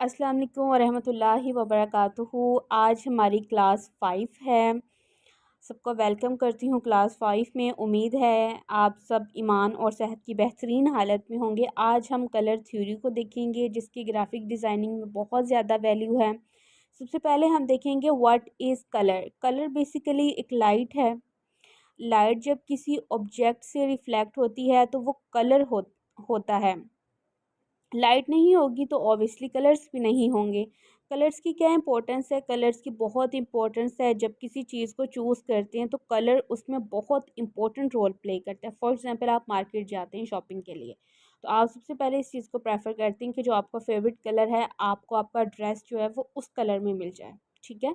अस्सलाम वालेकुम वरहमतुल्लाहि वबरकातुहू। आज हमारी क्लास 5 है। सबको वेलकम करती हूँ क्लास 5 में। उम्मीद है आप सब ईमान और सेहत की बेहतरीन हालत में होंगे। आज हम कलर थ्योरी को देखेंगे जिसकी ग्राफिक डिज़ाइनिंग में बहुत ज़्यादा वैल्यू है। सबसे पहले हम देखेंगे what is colour. Colour basically एक लाइट है। लाइट जब किसी ऑब्जेक्ट से रिफ्लेक्ट होती है तो वो कलर होता है। लाइट नहीं होगी तो ऑब्वियसली कलर्स भी नहीं होंगे। कलर्स की क्या इंपॉर्टेंस है? कलर्स की बहुत इंपॉर्टेंस है। जब किसी चीज़ को चूज़ करते हैं तो कलर उसमें बहुत इंपॉर्टेंट रोल प्ले करता है। फॉर एग्जांपल आप मार्केट जाते हैं शॉपिंग के लिए, तो आप सबसे पहले इस चीज़ को प्रेफर करते हैं कि जो आपका फेवरेट कलर है आपको आपका ड्रेस जो है वो उस कलर में मिल जाए। ठीक है,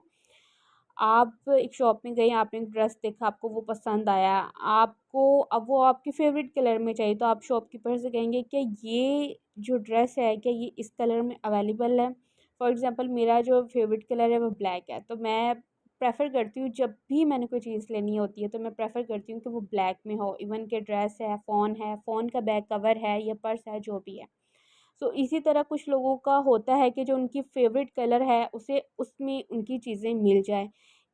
आप एक शॉप में गए, आपने एक ड्रेस देखा, आपको वो पसंद आया, आपको अब वो आपके फेवरेट कलर में चाहिए, तो आप शॉपकीपर से कहेंगे कि ये जो ड्रेस है क्या ये इस कलर में अवेलेबल है। फॉर एग्ज़ाम्पल मेरा जो फेवरेट कलर है वो ब्लैक है, तो मैं प्रेफर करती हूँ जब भी मैंने कोई चीज़ लेनी होती है तो मैं प्रेफर करती हूँ कि वो ब्लैक में हो। इवन के ड्रेस है, फ़ोन का बैक कवर है या पर्स है, जो भी है। सो इसी तरह कुछ लोगों का होता है कि जो उनकी फेवरेट कलर है उसे उसमें उनकी चीज़ें मिल जाए।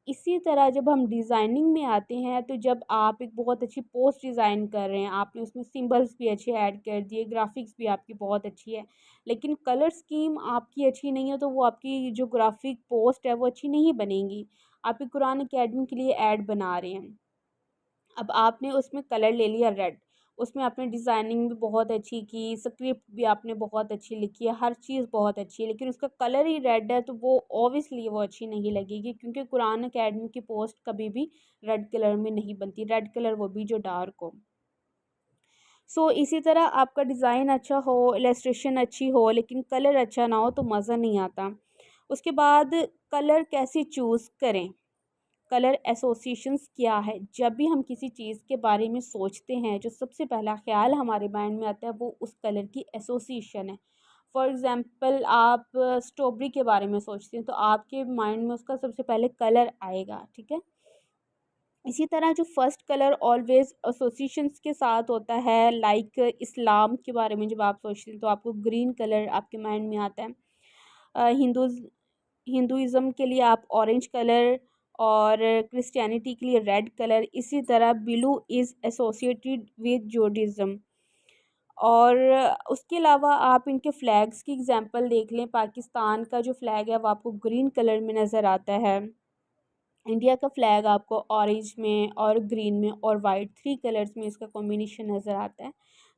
इसी तरह जब हम डिज़ाइनिंग में आते हैं तो जब आप एक बहुत अच्छी पोस्ट डिज़ाइन कर रहे हैं, आपने उसमें सिंबल्स भी अच्छे ऐड कर दिए, ग्राफिक्स भी आपकी बहुत अच्छी है, लेकिन कलर स्कीम आपकी अच्छी नहीं है तो वो आपकी जो ग्राफिक पोस्ट है वो अच्छी नहीं बनेगी। आप एक कुरान अकेडमी के लिए ऐड बना रहे हैं, अब आपने उसमें कलर ले लिया रेड, उसमें आपने डिज़ाइनिंग भी बहुत अच्छी की, स्क्रिप्ट भी आपने बहुत अच्छी लिखी है, हर चीज़ बहुत अच्छी है, लेकिन उसका कलर ही रेड है तो वो ऑब्वियसली वो अच्छी नहीं लगेगी, क्योंकि कुरान अकेडमी की पोस्ट कभी भी रेड कलर में नहीं बनती। रेड कलर वो भी जो डार्क हो। इसी तरह आपका डिज़ाइन अच्छा हो, इलस्ट्रेशन अच्छी हो, लेकिन कलर अच्छा ना हो तो मज़ा नहीं आता। उसके बाद कलर कैसे चूज़ करें? कलर एसोसिएशंस क्या है? जब भी हम किसी चीज़ के बारे में सोचते हैं जो सबसे पहला ख़्याल हमारे माइंड में आता है वो उस कलर की एसोसिएशन है। फॉर एग्ज़ाम्पल आप स्ट्रॉबेरी के बारे में सोचते हैं तो आपके माइंड में उसका सबसे पहले कलर आएगा। ठीक है, इसी तरह जो फर्स्ट कलर ऑलवेज एसोसिएशंस के साथ होता है, लाइक इस्लाम के बारे में जब आप सोचते हैं तो आपको ग्रीन कलर आपके माइंड में आता है। हिंदुइज़्म के लिए आप ऑरेंज कलर, और क्रिश्चियनिटी के लिए रेड कलर। इसी तरह ब्लू इज़ एसोसिएटेड विद जूडाइज़्म। और उसके अलावा आप इनके फ्लैग्स की एग्जांपल देख लें। पाकिस्तान का जो फ्लैग है वो आपको ग्रीन कलर में नज़र आता है। इंडिया का फ्लैग आपको ऑरेंज में और ग्रीन में और वाइट, थ्री कलर्स में इसका कॉम्बिनेशन नज़र आता है।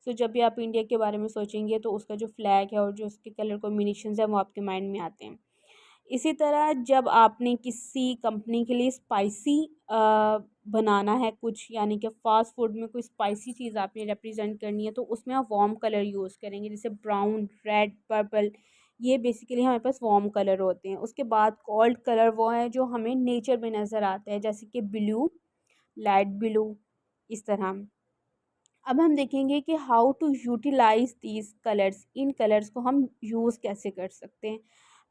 जब भी आप इंडिया के बारे में सोचेंगे तो उसका जो फ्लैग है और जो उसके कलर कॉम्बिनेशन है वो आपके माइंड में आते हैं। इसी तरह जब आपने किसी कंपनी के लिए स्पाइसी बनाना है कुछ, यानी कि फ़ास्ट फूड में कोई स्पाइसी चीज़ आपने रिप्रेजेंट करनी है तो उसमें आप वार्म कलर यूज़ करेंगे, जैसे ब्राउन, रेड, पर्पल। ये बेसिकली हमारे पास वार्म कलर होते हैं। उसके बाद कोल्ड कलर वो है जो हमें नेचर में नज़र आता है, जैसे कि ब्लू, लाइट ब्लू, इस तरह। अब हम देखेंगे कि how to utilize these colours. इन कलर्स को हम यूज़ कैसे कर सकते हैं।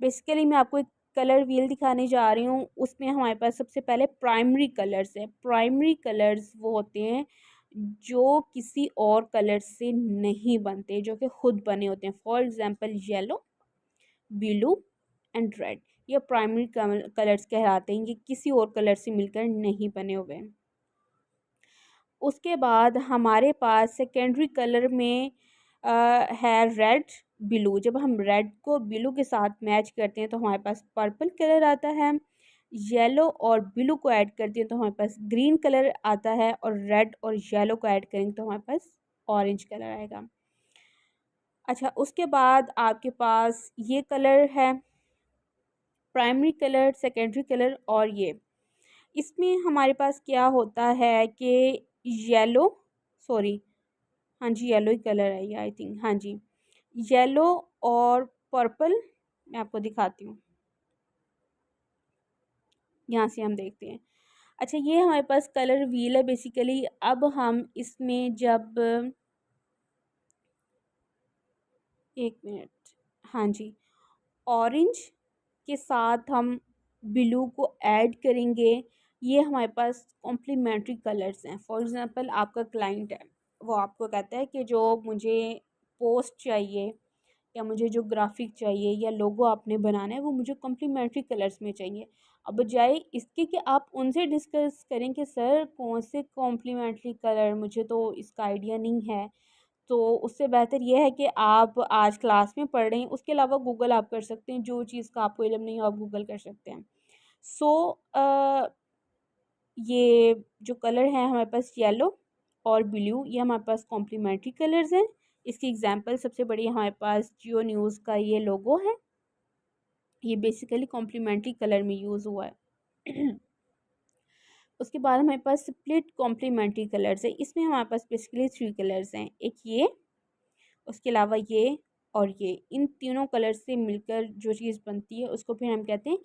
बेसिकली मैं आपको एक कलर व्हील दिखाने जा रही हूँ। उसमें हमारे पास सबसे पहले प्राइमरी कलर्स हैं। प्राइमरी कलर्स वो होते हैं जो किसी और कलर से नहीं बनते, जो कि खुद बने होते हैं। For example yellow, blue and red, ये प्राइमरी कलर्स कहलाते हैं। ये किसी और कलर से मिलकर नहीं बने हुए हैं। उसके बाद हमारे पास सेकेंडरी कलर में है रेड, ब्लू। जब हम रेड को ब्लू के साथ मैच करते हैं तो हमारे पास पर्पल कलर आता है। येलो और ब्लू को ऐड करते हैं तो हमारे पास ग्रीन कलर आता है, और रेड और येलो को ऐड करेंगे तो हमारे पास ऑरेंज कलर आएगा। अच्छा, उसके बाद आपके पास ये कलर है, प्राइमरी कलर, सेकेंडरी कलर, और ये इसमें हमारे पास क्या होता है कि येलो, सॉरी, हाँ जी येलो ही कलर है ये, आई थिंक, हाँ जी येलो और पर्पल। मैं आपको दिखाती हूँ, यहाँ से हम देखते हैं। अच्छा, ये हमारे पास कलर व्हील है बेसिकली। अब हम इसमें जब, एक मिनट, हाँ जी, ऑरेंज के साथ हम ब्लू को ऐड करेंगे। ये हमारे पास कॉम्प्लीमेंट्री कलर्स हैं। फॉर एग्ज़ाम्पल आपका क्लाइंट है, वो आपको कहता है कि जो मुझे पोस्ट चाहिए या मुझे जो ग्राफिक चाहिए या लोगो आपने बनाना है वो मुझे कॉम्प्लीमेंट्री कलर्स में चाहिए। अब बजाय इसके कि आप उनसे डिस्कस करें कि सर कौन से कॉम्प्लीमेंट्री कलर, मुझे तो इसका आइडिया नहीं है, तो उससे बेहतर ये है कि आप आज क्लास में पढ़ रहे हैं, उसके अलावा गूगल आप कर सकते हैं, जो चीज़ का आपको इल्म नहीं हो आप गूगल कर सकते हैं। सो ये जो कलर है हमारे पास येलो और ब्लू, ये हमारे पास कॉम्प्लीमेंट्री कलर्स हैं। इसकी एग्जांपल सबसे बड़ी हमारे पास जियो न्यूज़ का ये लोगो है, ये बेसिकली कॉम्प्लीमेंट्री कलर में यूज़ हुआ है। उसके बाद हमारे पास स्प्लिट कॉम्प्लीमेंट्री कलर्स है, इसमें हमारे पास बेसिकली थ्री कलर्स हैं, एक ये, उसके अलावा ये और ये, इन तीनों कलर्स से मिलकर जो चीज़ बनती है उसको फिर हम कहते हैं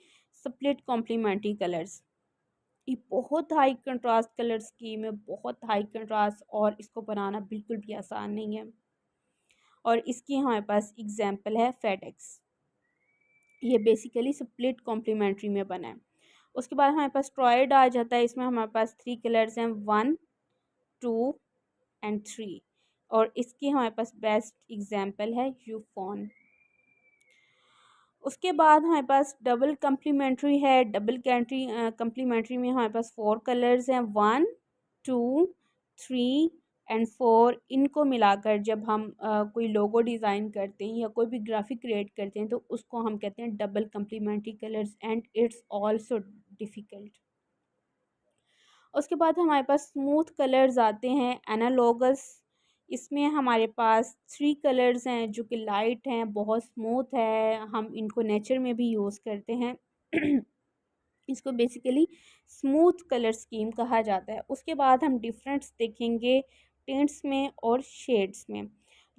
स्प्लिट कॉम्प्लीमेंट्री कलर्स। ये बहुत हाई कंट्रास्ट कलर स्कीम है, बहुत हाई कंट्रास्ट, और इसको बनाना बिल्कुल भी आसान नहीं है। और इसकी हमारे पास एग्जांपल है फेडेक्स, ये बेसिकली स्प्लिट कॉम्प्लीमेंट्री में बना है। उसके बाद हमारे पास ट्रॉयड आ जाता है, इसमें हमारे पास थ्री कलर्स हैं, 1, 2 एंड 3, और इसकी हमारे पास बेस्ट एग्जांपल है यूफोन। उसके बाद हमारे पास डबल कम्प्लीमेंट्री है, डबल कंट्री कम्प्लीमेंट्री में हमारे पास 4 कलर्स हैं, 1, 2, 3 एंड 4। इनको मिलाकर जब हम कोई लोगो डिज़ाइन करते हैं या कोई भी ग्राफिक क्रिएट करते हैं तो उसको हम कहते हैं double complementary colours, and it's also difficult. उसके बाद हमारे पास स्मूथ कलर्स आते हैं, एनालॉगस। इसमें हमारे पास थ्री कलर्स हैं जो कि लाइट हैं, बहुत स्मूथ है, हम इनको नेचर में भी यूज़ करते हैं। इसको बेसिकली स्मूथ कलर स्कीम कहा जाता है। उसके बाद हम डिफरेंस देखेंगे टिंट्स में और शेड्स में।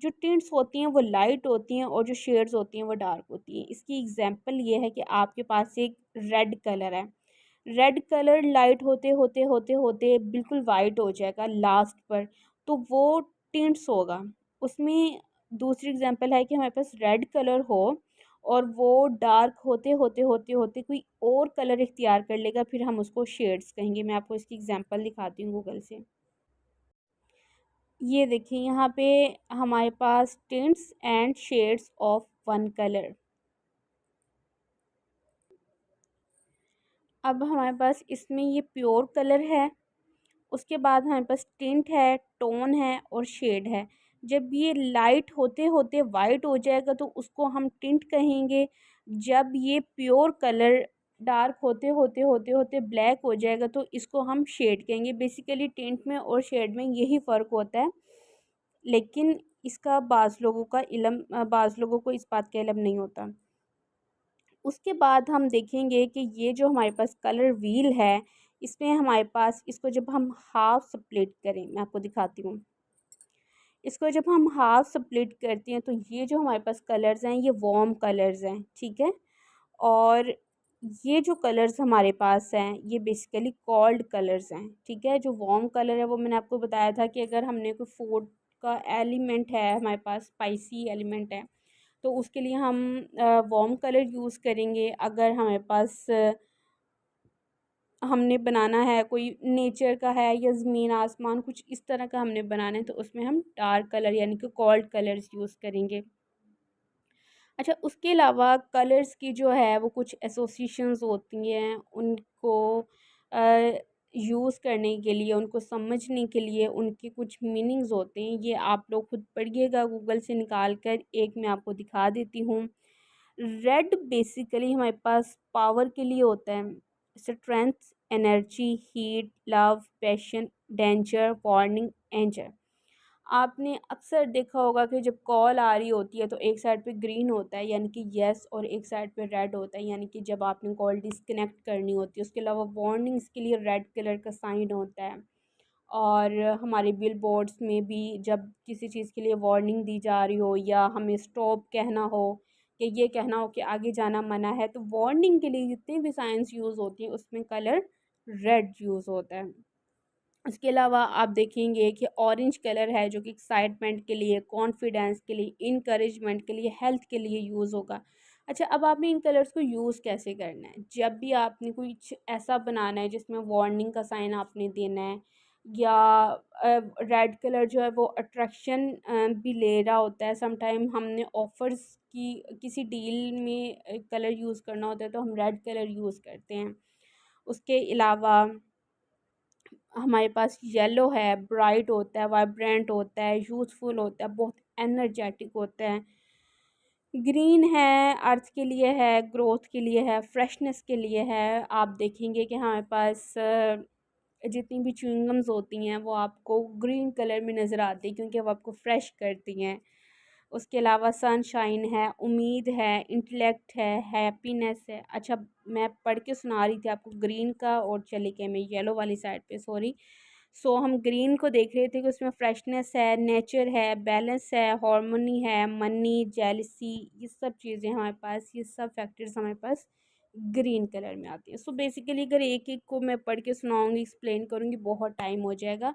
जो टिंट्स होती हैं वो लाइट होती हैं और जो शेड्स होती हैं वो डार्क होती हैं। इसकी एग्जांपल ये है कि आपके पास एक रेड कलर है, रेड कलर लाइट होते होते होते होते बिल्कुल वाइट हो जाएगा लास्ट पर, तो वो टिंट्स होगा उसमें। दूसरी एग्जांपल है कि हमारे पास रेड कलर हो और वो डार्क होते होते होते होते कोई और कलर इख्तियार कर लेगा, फिर हम उसको शेड्स कहेंगे। मैं आपको इसकी एग्जांपल दिखाती हूँ गूगल से। ये देखिए यहाँ पे हमारे पास tints and shades of one colour. अब हमारे पास इसमें ये प्योर कलर है, उसके बाद हमारे पास टिंट है, टोन है और शेड है। जब ये लाइट होते होते वाइट हो जाएगा तो उसको हम टिंट कहेंगे। जब ये प्योर कलर डार्क होते होते होते होते ब्लैक हो जाएगा तो इसको हम शेड कहेंगे। बेसिकली टिंट में और शेड में यही फ़र्क होता है, लेकिन इसका बाज़ लोगों को इस बात का इल्म नहीं होता। उसके बाद हम देखेंगे कि ये जो हमारे पास कलर व्हील है, इसमें हमारे पास इसको जब हम हाफ स्प्लिट करें, मैं आपको दिखाती हूँ। इसको जब हम हाफ स्प्लिट करते हैं तो ये जो हमारे पास कलर्स हैं ये वार्म कलर्स हैं, ठीक है। और ये जो कलर्स हमारे पास हैं ये बेसिकली कोल्ड कलर्स हैं, ठीक है। जो वार्म कलर है वो मैंने आपको बताया था कि अगर हमने कोई फूड का एलिमेंट है, हमारे पास स्पाइसी एलिमेंट है, तो उसके लिए हम वार्म कलर यूज़ करेंगे। अगर हमारे पास हमने बनाना है कोई नेचर का है या ज़मीन आसमान कुछ इस तरह का हमने बनाना है तो उसमें हम डार्क कलर यानी कि कोल्ड कलर्स यूज़ करेंगे। अच्छा, उसके अलावा कलर्स की जो है वो कुछ एसोसिएशंस होती हैं, उनको यूज़ करने के लिए, उनको समझने के लिए उनके कुछ मीनिंग्स होते हैं। ये आप लोग खुद पढ़िएगा गूगल से निकाल कर, एक मैं आपको दिखा देती हूँ। रेड बेसिकली हमारे पास पावर के लिए होता है, strength, energy, heat, love, passion, danger, warning, anger. आपने अक्सर देखा होगा कि जब कॉल आ रही होती है तो एक साइड पे ग्रीन होता है यानी कि यस, और एक साइड पे रेड होता है यानी कि जब आपने कॉल डिस्कनेक्ट करनी होती है। उसके अलावा वार्निंग्स के लिए रेड कलर का साइन होता है। और हमारे बिल बोर्ड्स में भी जब किसी चीज़ के लिए वार्निंग दी जा रही हो या हमें स्टॉप कहना हो कि ये कहना हो कि आगे जाना मना है, तो वार्निंग के लिए जितने भी साइंस यूज़ होती हैं उसमें कलर रेड यूज़ होता है। इसके अलावा आप देखेंगे कि ऑरेंज कलर है जो कि एक्साइटमेंट के लिए, कॉन्फिडेंस के लिए, इनकरेजमेंट के लिए, हेल्थ के लिए यूज़ होगा। अच्छा, अब आपने इन कलर्स को यूज़ कैसे करना है? जब भी आपने कुछ ऐसा बनाना है जिसमें वार्निंग का साइन आपने देना है या रेड कलर जो है वो अट्रैक्शन भी ले रहा होता है। समटाइम हमने ऑफ़र्स की किसी डील में कलर यूज़ करना होता है तो हम रेड कलर यूज़ करते हैं। उसके अलावा हमारे पास येलो है, ब्राइट होता है, वाइब्रेंट होता है, यूथफुल होता है, बहुत एनर्जेटिक होता है। ग्रीन है, अर्थ के लिए है, ग्रोथ के लिए है, फ्रेशनेस के लिए है। आप देखेंगे कि हमारे पास जितनी भी च्युइंगम्स होती हैं वो आपको ग्रीन कलर में नज़र आती हैं क्योंकि वो आपको फ्रेश करती हैं। उसके अलावा सनशाइन है, उम्मीद है, इंटेलेक्ट है, हैप्पीनेस है। अच्छा, मैं पढ़ के सुना रही थी आपको ग्रीन का, और चली गई मैं येलो वाली साइड पे, सॉरी। सो हम ग्रीन को देख रहे थे कि उसमें फ्रेशनेस है, नेचर है, बैलेंस है, हार्मनी है, मनी, जेलसी, ये सब चीज़ें हमारे पास, ये सब फैक्टर्स हमारे पास ग्रीन कलर में आती हैं। सो बेसिकली अगर एक एक को मैं पढ़ के सुनाऊंगी, एक्सप्लेन करूंगी, बहुत टाइम हो जाएगा।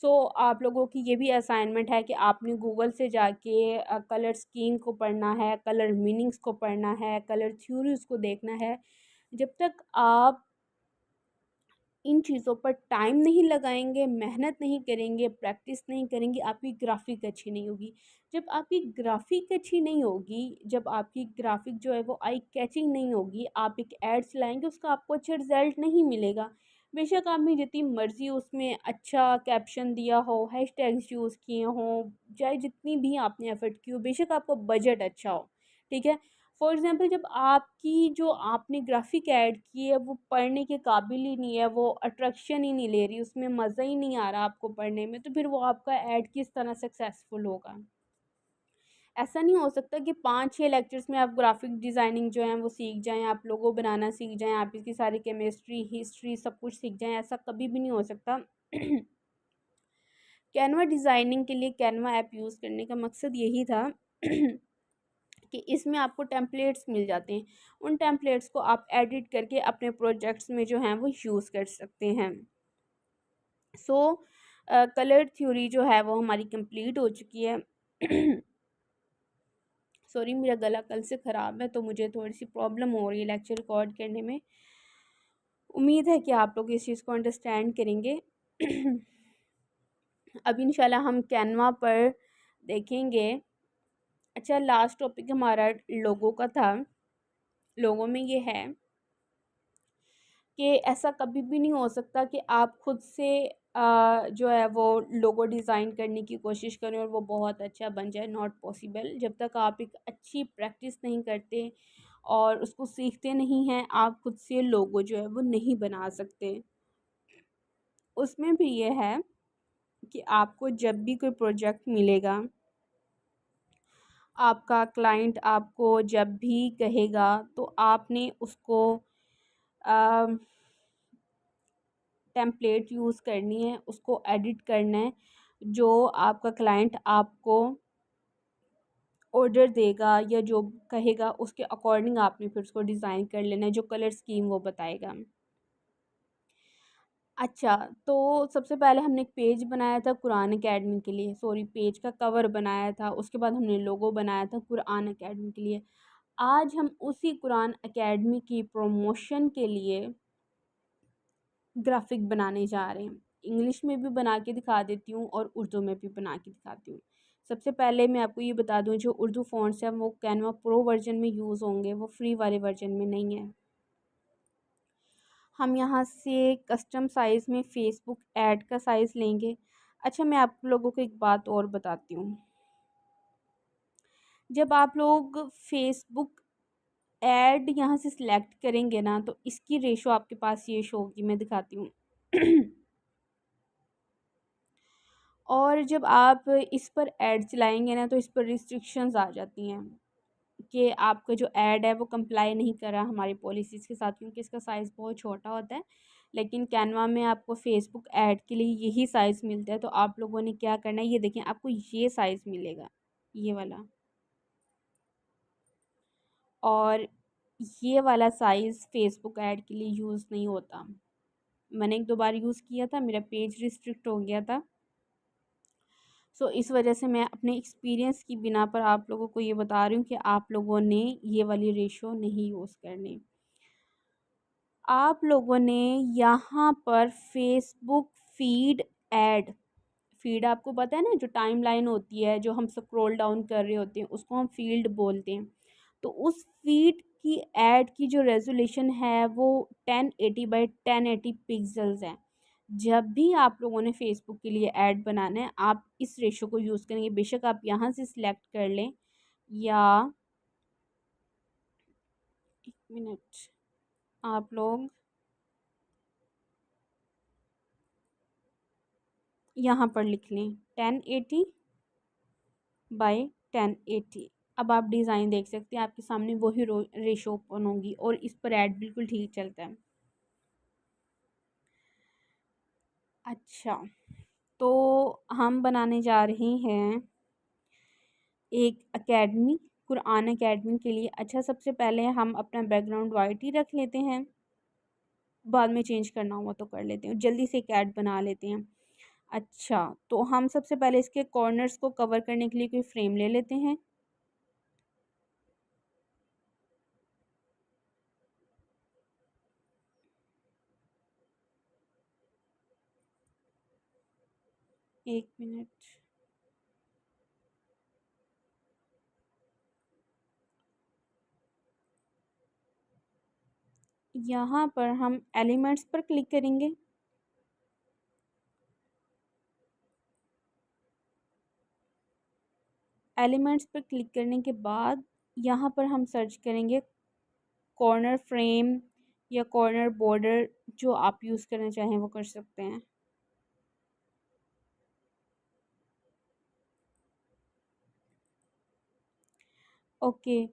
सो आप लोगों की ये भी असाइनमेंट है कि आपने गूगल से जाके कलर स्कीम को पढ़ना है, कलर मीनिंग्स को पढ़ना है, कलर थ्योरीज को देखना है। जब तक आप इन चीज़ों पर टाइम नहीं लगाएंगे, मेहनत नहीं करेंगे, प्रैक्टिस नहीं करेंगे, आपकी ग्राफिक अच्छी नहीं होगी। जब आपकी ग्राफिक अच्छी नहीं होगी, जब आपकी ग्राफिक जो है वो आई कैचिंग नहीं होगी, आप एक ऐड चलाएंगे, उसका आपको अच्छा रिजल्ट नहीं मिलेगा। बेशक आपने जितनी मर्जी उसमें अच्छा कैप्शन दिया हो, हैशटैग्स यूज़ किए हों, चाहे जितनी भी आपने एफर्ट की हो, बेशक आपका बजट अच्छा हो, ठीक है। फॉर एग्ज़ाम्पल जब आपकी जो आपने ग्राफ़िक ऐड की है वो पढ़ने के काबिल ही नहीं है, वो अट्रैक्शन ही नहीं ले रही, उसमें मज़ा ही नहीं आ रहा आपको पढ़ने में, तो फिर वो आपका ऐड किस तरह सक्सेसफुल होगा। ऐसा नहीं हो सकता कि 5-6 लेक्चर्स में आप ग्राफ़िक डिज़ाइनिंग जो है वो सीख जाएँ, आप लोगो बनाना सीख जाएँ, आप इसकी सारी केमिस्ट्री, हिस्ट्री सब कुछ सीख जाएँ, ऐसा कभी भी नहीं हो सकता। कैनवा डिज़ाइनिंग के लिए कैनवा ऐप यूज़ करने का मकसद यही था कि इसमें आपको टेम्पलेट्स मिल जाते हैं। उन टेम्पलेट्स को आप एडिट करके अपने प्रोजेक्ट्स में जो हैं वो यूज़ कर सकते हैं। सो कलर थ्योरी जो है वो हमारी कंप्लीट हो चुकी है। सॉरी, मेरा गला कल से ख़राब है तो मुझे थोड़ी सी प्रॉब्लम हो रही है लेक्चर रिकॉर्ड करने में। उम्मीद है कि आप लोग इस चीज़ को अंडरस्टैंड करेंगे। अब इंशाल्लाह हम कैनवा पर देखेंगे। अच्छा, लास्ट टॉपिक हमारा लोगों का था। लोगों में ये है कि ऐसा कभी भी नहीं हो सकता कि आप खुद से जो है वो लोगो डिज़ाइन करने की कोशिश करें और वो बहुत अच्छा बन जाए। Not possible. जब तक आप एक अच्छी प्रैक्टिस नहीं करते और उसको सीखते नहीं हैं, आप खुद से लोगो जो है वो नहीं बना सकते। उसमें भी ये है कि आपको जब भी कोई प्रोजेक्ट मिलेगा, आपका क्लाइंट आपको जब भी कहेगा तो आपने उसको टेम्पलेट यूज़ करनी है, उसको एडिट करना है। जो आपका क्लाइंट आपको ऑर्डर देगा या जो कहेगा उसके अकॉर्डिंग आपने फिर उसको डिज़ाइन कर लेना है, जो कलर स्कीम वो बताएगा। अच्छा, तो सबसे पहले हमने एक पेज बनाया था कुरान अकेडमी के लिए, सॉरी, पेज का कवर बनाया था। उसके बाद हमने लोगो बनाया था कुरान अकेडमी के लिए। आज हम उसी कुरान अकेडमी की प्रमोशन के लिए ग्राफिक बनाने जा रहे हैं। इंग्लिश में भी बना के दिखा देती हूँ और उर्दू में भी बना के दिखाती हूँ। सबसे पहले मैं आपको ये बता दूँ, जो उर्दू फ़ॉन्ट्स हैं वो कैनवा प्रो वर्जन में यूज़ होंगे, वो फ्री वाले वर्जन में नहीं है। हम यहाँ से कस्टम साइज़ में फ़ेसबुक ऐड का साइज़ लेंगे। अच्छा, मैं आप लोगों को एक बात और बताती हूँ। जब आप लोग फ़ेसबुक ऐड यहाँ से सिलेक्ट करेंगे ना, तो इसकी रेशो आपके पास ये शो होगी, मैं दिखाती हूँ। और जब आप इस पर ऐड चलाएंगे ना तो इस पर रिस्ट्रिक्शंस आ जाती हैं कि आपका जो ऐड है वो कंप्लाई नहीं कर रहा हमारी पॉलिसीज़ के साथ, क्योंकि इसका साइज़ बहुत छोटा होता है। लेकिन कैनवा में आपको फेसबुक ऐड के लिए यही साइज़ मिलता है, तो आप लोगों ने क्या करना है, ये देखें, आपको ये साइज़ मिलेगा, ये वाला। और ये वाला साइज़ फेसबुक ऐड के लिए यूज़ नहीं होता। मैंने एक दो बार यूज़ किया था, मेरा पेज रिस्ट्रिक्ट हो गया था। सो इस वजह से मैं अपने एक्सपीरियंस की बिना पर आप लोगों को ये बता रही हूँ कि आप लोगों ने ये वाली रेशो नहीं यूज़ करनी। आप लोगों ने यहाँ पर फेसबुक फीड ऐड फीड आपको पता है ना, जो टाइम लाइन होती है, जो हम स्क्रॉल डाउन कर रहे होते हैं, उसको हम फील्ड बोलते हैं। तो उस फीड की ऐड की जो रेजोल्यूशन है वो 1080 बाई 1080 पिक्सल्स है। जब भी आप लोगों ने फेसबुक के लिए ऐड बनाना है, आप इस रेशो को यूज़ करेंगे। बेशक आप यहाँ से सिलेक्ट कर लें, या 1 मिनट, आप लोग यहाँ पर लिख लें 1080 बाई 1080। अब आप डिज़ाइन देख सकते हैं, आपके सामने वही रेशो ओपन होगी और इस पर ऐड बिल्कुल ठीक चलता है। अच्छा, तो हम बनाने जा रहे हैं एक एकेडमी, कुरान एकेडमी के लिए। अच्छा, सबसे पहले हम अपना बैकग्राउंड वाइट ही रख लेते हैं, बाद में चेंज करना हुआ तो कर लेते हैं, जल्दी से एक ऐड बना लेते हैं। अच्छा, तो हम सबसे पहले इसके कॉर्नर्स को कवर करने के लिए कोई फ्रेम ले लेते हैं। एक मिनट, यहाँ पर हम एलिमेंट्स पर क्लिक करेंगे। एलिमेंट्स पर क्लिक करने के बाद यहाँ पर हम सर्च करेंगे कॉर्नर फ्रेम या कॉर्नर बॉर्डर, जो आप यूज़ करना चाहें वो कर सकते हैं। ओके,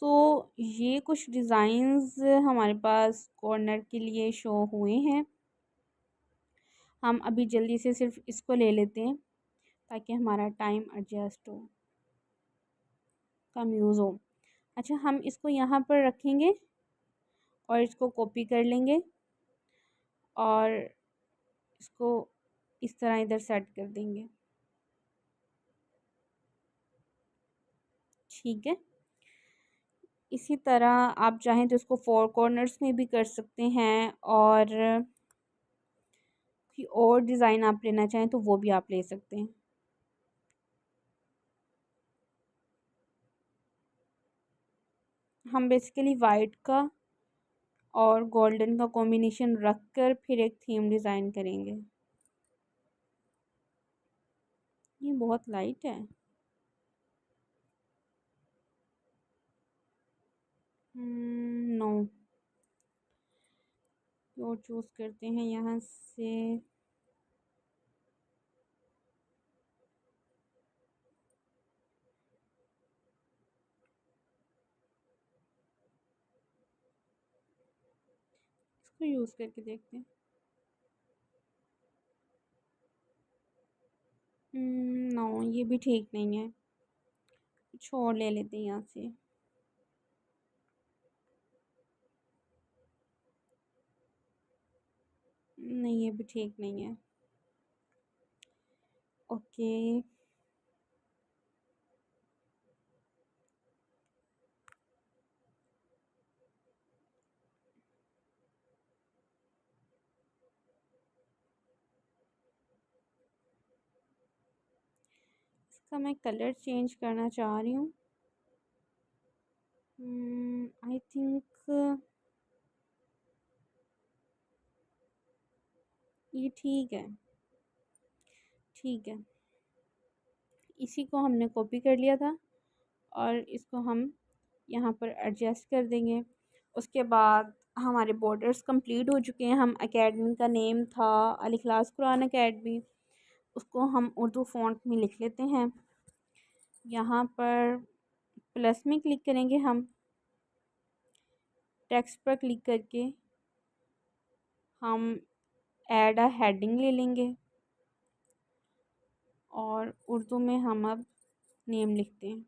सो ये कुछ डिज़ाइंस हमारे पास कॉर्नर के लिए शो हुए हैं। हम अभी जल्दी से सिर्फ इसको ले लेते हैं ताकि हमारा टाइम एडजस्ट हो, कम यूज़ हो। अच्छा, हम इसको यहाँ पर रखेंगे और इसको कॉपी कर लेंगे और इसको इस तरह इधर सेट कर देंगे। ठीक है, इसी तरह आप चाहें तो इसको फोर कॉर्नर्स में भी कर सकते हैं, और कोई और डिज़ाइन आप लेना चाहें तो वो भी आप ले सकते हैं। हम बेसिकली वाइट का और गोल्डन का कॉम्बिनेशन रख कर फिर एक थीम डिज़ाइन करेंगे। ये बहुत लाइट है। नो, और चूज़ करते हैं यहाँ से। इसको यूज़ करके देखते हैं। नो, ये भी ठीक नहीं है, कुछ और ले लेते हैं यहाँ से। नहीं, ये भी ठीक नहीं है। ओके, इसका मैं कलर चेंज करना चाह रही हूँ। आई थिंक ये ठीक है। ठीक है, इसी को हमने कॉपी कर लिया था और इसको हम यहाँ पर एडजस्ट कर देंगे। उसके बाद हमारे बॉर्डर्स कंप्लीट हो चुके हैं। हम एकेडमी का नेम था अल इखलास कुरान एकेडमी, उसको हम उर्दू फ़ॉन्ट में लिख लेते हैं। यहाँ पर प्लस में क्लिक करेंगे, हम टेक्स्ट पर क्लिक करके हम ऐड अ हेडिंग ले लेंगे और उर्दू में हम अब नेम लिखते हैं।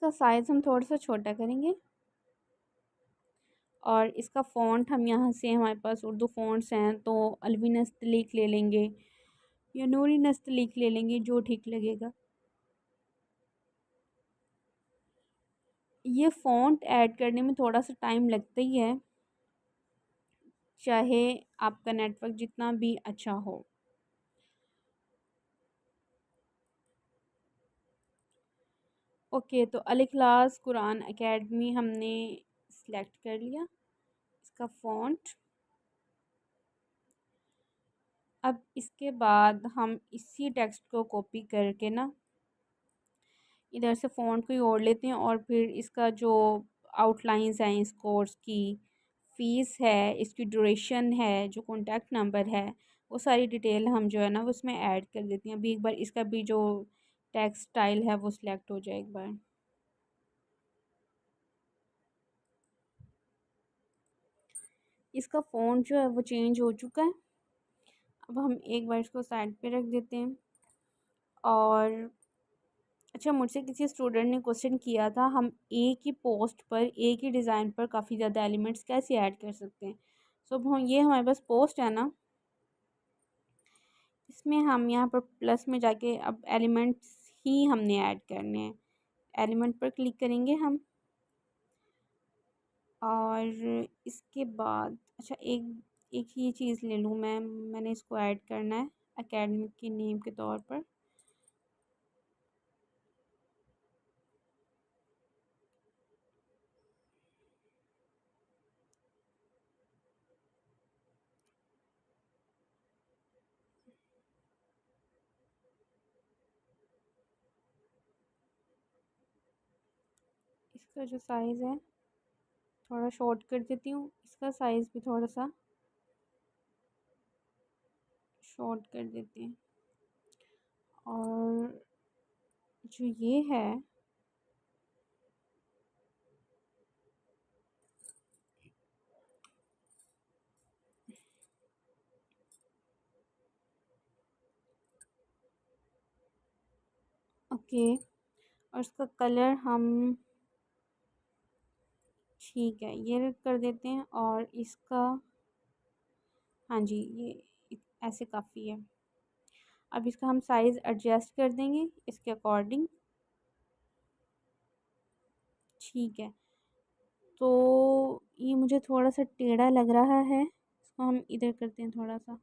इसका साइज़ हम थोड़ा सा छोटा करेंगे और इसका फ़ॉन्ट हम यहाँ से, हमारे पास उर्दू फ़ॉन्ट्स हैं तो अलवी नस्तलीक ले लेंगे या नूरी नस्तलीक ले लेंगे, जो ठीक लगेगा। ये फ़ॉन्ट ऐड करने में थोड़ा सा टाइम लगता ही है, चाहे आपका नेटवर्क जितना भी अच्छा हो। ओके, तो अल इखलास कुरान एकेडमी हमने सेलेक्ट कर लिया इसका फ़ॉन्ट। अब इसके बाद हम इसी टेक्स्ट को कॉपी करके ना इधर से फ़ॉन्ट को ही ओढ़ लेते हैं और फिर इसका जो आउटलाइंस हैं इस कोर्स की, फ़ीस है, इसकी ड्यूरेशन है, जो कॉन्टैक्ट नंबर है, वो सारी डिटेल हम जो है ना वो उसमें ऐड कर देते हैं। अभी एक बार इसका भी जो टेक्स्ट स्टाइल है वो सिलेक्ट हो जाए एक बार। इसका फ़ॉन्ट जो है वो चेंज हो चुका है। अब हम एक बार इसको साइड पे रख देते हैं। और अच्छा, मुझसे किसी स्टूडेंट ने क्वेश्चन किया था, हम एक ही पोस्ट पर, एक ही डिज़ाइन पर काफ़ी ज़्यादा एलिमेंट्स कैसे ऐड कर सकते हैं। सो अब हम, ये हमारे पास पोस्ट है ना, इसमें हम यहाँ पर प्लस में जाके अब एलिमेंट्स ही हमने ऐड करने हैं। एलिमेंट पर क्लिक करेंगे हम और इसके बाद अच्छा, एक एक ही चीज़ ले लूँ मैंने इसको ऐड करना है एकेडमिक के नेम के तौर पर। इसका जो साइज़ है थोड़ा शॉर्ट कर देती हूँ, इसका साइज़ भी थोड़ा सा शॉर्ट कर देते हैं। और जो ये है, ओके, और इसका कलर हम, ठीक है, ये कर देते हैं। और इसका, हाँ जी, ये ऐसे काफ़ी है। अब इसका हम साइज़ एडजस्ट कर देंगे इसके अकॉर्डिंग। ठीक है, तो ये मुझे थोड़ा सा टेढ़ा लग रहा है, इसको हम इधर करते हैं थोड़ा सा।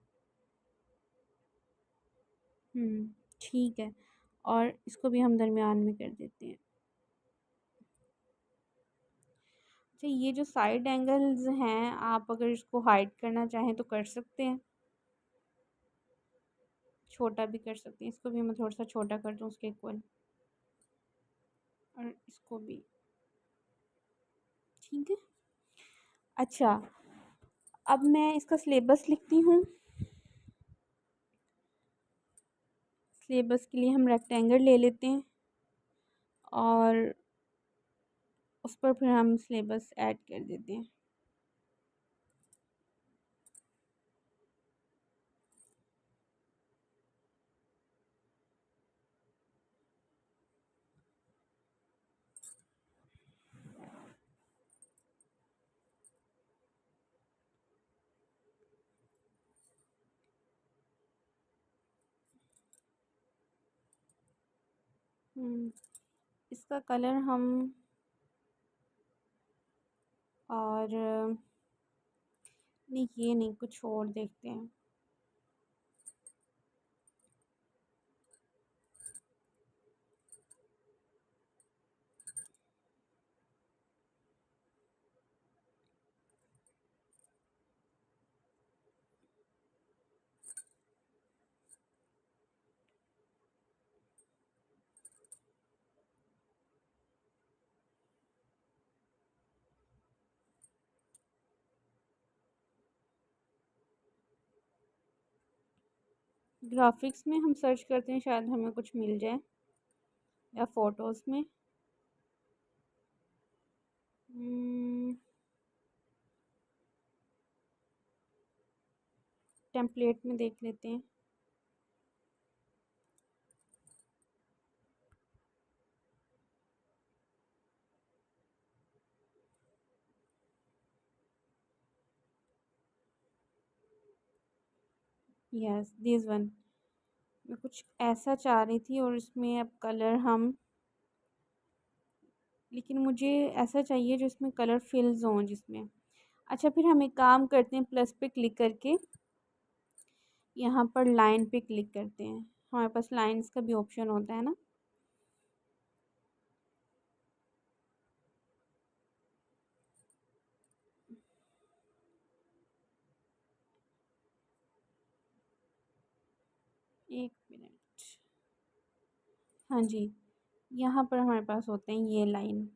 ठीक है, और इसको भी हम दरमियान में कर देते हैं। अच्छा, ये जो साइड एंगल्स हैं, आप अगर इसको हाइड करना चाहें तो कर सकते हैं, छोटा भी कर सकते हैं। इसको भी मैं थोड़ा सा छोटा कर दूँ उसके इक्वल, और इसको भी। ठीक है, अच्छा, अब मैं इसका सिलेबस लिखती हूँ। सिलेबस के लिए हम रेक्टेंगल ले लेते हैं और उस पर फिर हम सिलेबस ऐड कर देते हैं। इसका कलर हम, और नहीं, ये नहीं, कुछ और देखते हैं। ग्राफिक्स में हम सर्च करते हैं, शायद हमें कुछ मिल जाए, या फ़ोटोज़ में। टेम्पलेट में देख लेते हैं। Yes this one. मैं कुछ ऐसा चाह रही थी और इसमें अब कलर हम, लेकिन मुझे ऐसा चाहिए जो इसमें कलर फिल्स हों जिसमें। अच्छा फिर हम एक काम करते हैं, प्लस पे क्लिक करके यहाँ पर लाइन पे क्लिक करते हैं। हमारे पास लाइंस का भी ऑप्शन होता है ना। एक मिनट। हाँ जी, यहाँ पर हमारे पास होते हैं ये लाइन।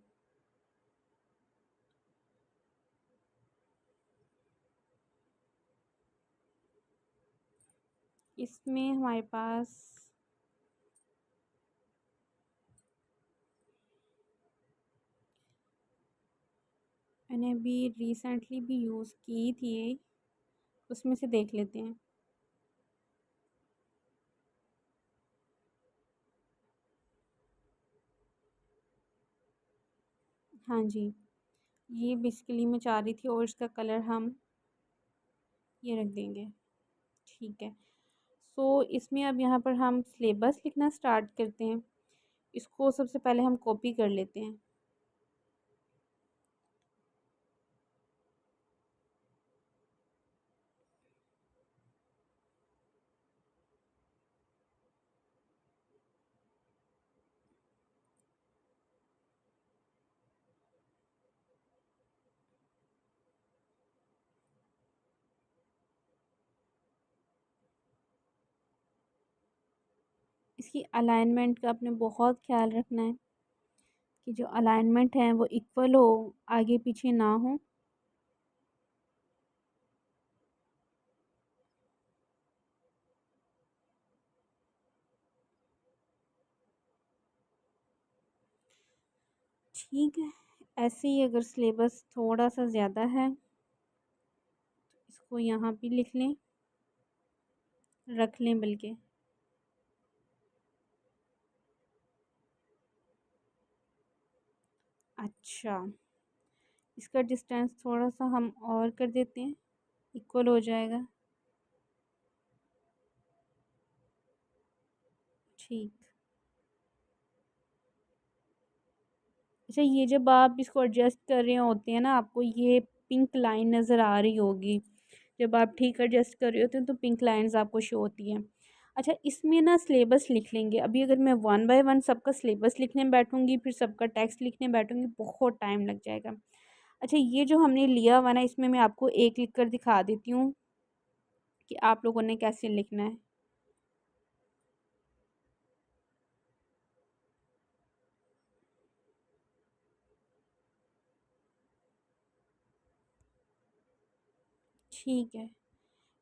इसमें हमारे पास मैंने अभी रिसेंटली भी यूज़ की थी, उसमें से देख लेते हैं। हाँ जी, ये बेसिकली मैं चाह रही थी और इसका कलर हम ये रख देंगे। ठीक है। सो इसमें अब यहाँ पर हम सिलेबस लिखना स्टार्ट करते हैं। इसको सबसे पहले हम कॉपी कर लेते हैं। इसकी अलाइनमेंट का आपने बहुत ख्याल रखना है कि जो अलाइनमेंट है वो इक्वल हो, आगे पीछे ना हो। ठीक है। ऐसे ही अगर सिलेबस थोड़ा सा ज़्यादा है तो इसको यहाँ भी लिख लें, रख लें बल्कि। अच्छा, इसका डिस्टेंस थोड़ा सा हम और कर देते हैं, इक्वल हो जाएगा। ठीक। अच्छा, ये जब आप इसको एडजस्ट कर रहे होते हैं ना, आपको ये पिंक लाइन नज़र आ रही होगी। जब आप ठीक एडजस्ट कर रहे होते हैं तो पिंक लाइंस आपको शो होती हैं। अच्छा, इसमें ना सिलेबस लिख लेंगे। अभी अगर मैं वन बाय वन सबका सिलेबस लिखने बैठूंगी, फिर सबका टेक्स्ट लिखने बैठूंगी, बहुत टाइम लग जाएगा। अच्छा, ये जो हमने लिया हुआ ना, इसमें मैं आपको एक लिख कर दिखा देती हूँ कि आप लोगों ने कैसे लिखना है। ठीक है,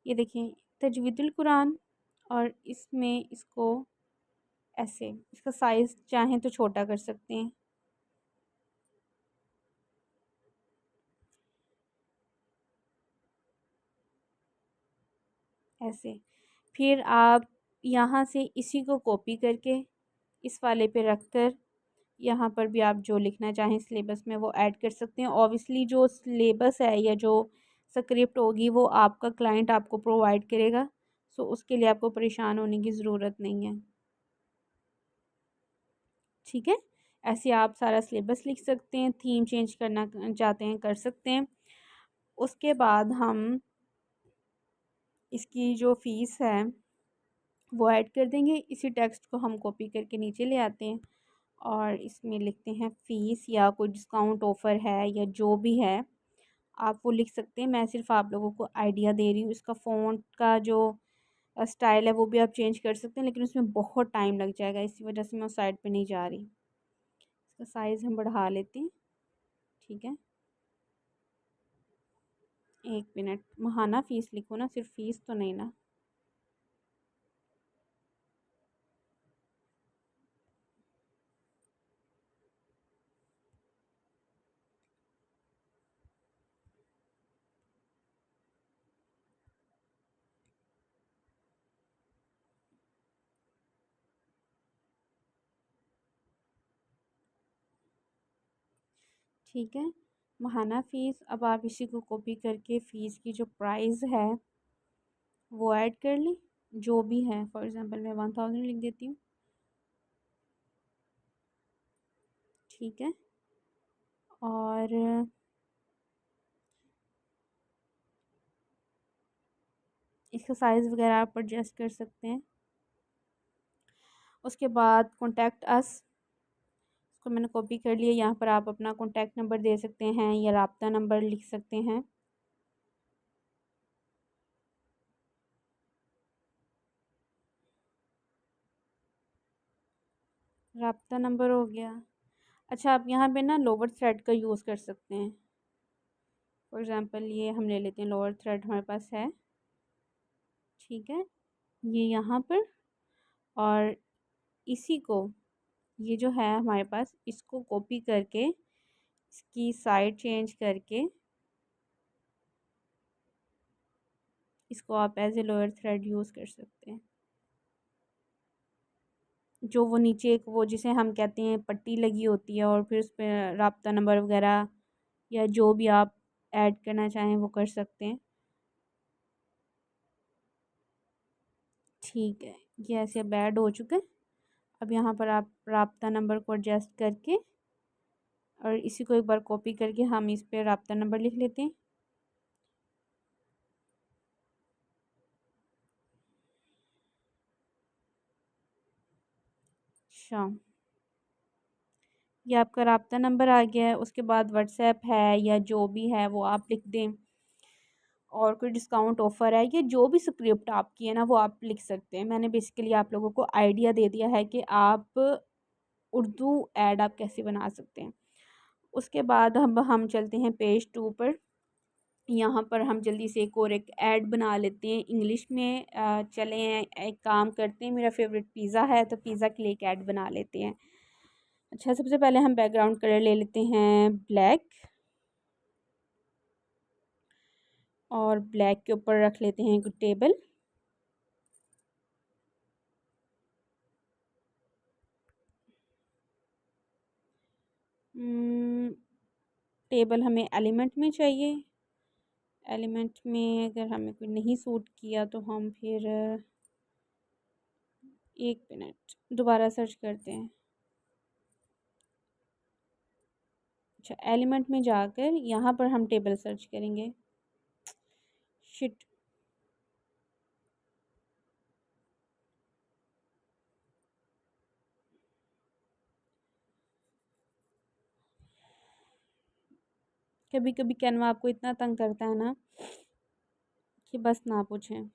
ये देखें, तजवीदुल कुरान। और इसमें इसको ऐसे, इसका साइज़ चाहें तो छोटा कर सकते हैं, ऐसे। फिर आप यहाँ से इसी को कॉपी करके इस वाले पे रख कर यहाँ पर भी आप जो लिखना चाहें सिलेबस में वो ऐड कर सकते हैं। ऑब्वियसली जो सिलेबस है या जो स्क्रिप्ट होगी वो आपका क्लाइंट आपको प्रोवाइड करेगा, सो उसके लिए आपको परेशान होने की ज़रूरत नहीं है। ठीक है, ऐसे आप सारा सिलेबस लिख सकते हैं। थीम चेंज करना चाहते हैं कर सकते हैं। उसके बाद हम इसकी जो फ़ीस है वो ऐड कर देंगे। इसी टेक्स्ट को हम कॉपी करके नीचे ले आते हैं और इसमें लिखते हैं फ़ीस, या कोई डिस्काउंट ऑफ़र है या जो भी है आप वो लिख सकते हैं। मैं सिर्फ आप लोगों को आइडिया दे रही हूँ। इसका फ़ॉन्ट का जो स्टाइल है वो भी आप चेंज कर सकते हैं, लेकिन उसमें बहुत टाइम लग जाएगा, इसी वजह से मैं उस साइड पे नहीं जा रही। इसका साइज़ हम बढ़ा लेते हैं। ठीक है, एक मिनट। महाना फ़ीस लिखो ना, सिर्फ फ़ीस तो नहीं ना। ठीक है, महाना फ़ीस। अब आप इसी को कॉपी करके फ़ीस की जो प्राइस है वो ऐड कर लें। जो भी है, फॉर एग्ज़ाम्पल मैं 1000 लिख देती हूँ। ठीक है। और इसका साइज़ वगैरह आप एडजस्ट कर सकते हैं। उसके बाद कॉन्टैक्ट अस, इसको मैंने कॉपी कर लिया। यहाँ पर आप अपना कॉन्टैक्ट नंबर दे सकते हैं या राब्ता नंबर लिख सकते हैं। राब्ता नंबर हो गया। अच्छा, आप यहाँ पे ना लोअर थ्रेड का यूज़ कर सकते हैं। फॉर एग्ज़ाम्पल ये हम ले लेते हैं, लोअर थ्रेड हमारे पास है। ठीक है, ये यहाँ पर, और इसी को, ये जो है हमारे पास, इसको कॉपी करके इसकी साइड चेंज करके इसको आप as a lower thread use कर सकते हैं। जो वो नीचे एक वो जिसे हम कहते हैं पट्टी लगी होती है, और फिर उस पर राब्ता नंबर वगैरह या जो भी आप ऐड करना चाहें वो कर सकते हैं। ठीक है, ये ऐसे अब ऐड हो चुका है। अब यहाँ पर आप राब्ता नंबर को एडजस्ट करके और इसी को एक बार कॉपी करके हम इस पर राब्ता नंबर लिख लेते हैं। अच्छा, ये आपका राब्ता नंबर आ गया है। उसके बाद व्हाट्सएप है या जो भी है वो आप लिख दें, और कोई डिस्काउंट ऑफ़र है, ये जो भी स्क्रिप्ट आपकी है ना वो आप लिख सकते हैं। मैंने बेसिकली आप लोगों को आइडिया दे दिया है कि आप उर्दू ऐड आप कैसे बना सकते हैं। उसके बाद हम चलते हैं पेज 2 पर। यहाँ पर हम जल्दी से एक ऐड बना लेते हैं इंग्लिश में। चलें, एक काम करते हैं, मेरा फेवरेट पिज़्ज़ा है तो पिज़्ज़ा के लिए एक ऐड बना लेते हैं। अच्छा, सबसे पहले हम बैकग्राउंड कलर ले लेते हैं ब्लैक, और ब्लैक के ऊपर रख लेते हैं एक टेबल। टेबल हमें एलिमेंट में चाहिए। एलिमेंट में अगर हमें कोई नहीं सूट किया तो हम फिर एक मिनट दोबारा सर्च करते हैं। अच्छा, एलिमेंट में जाकर यहाँ पर हम टेबल सर्च करेंगे। शिट, कभी कभी कैनवा आपको इतना तंग करता है ना कि बस ना पूछें।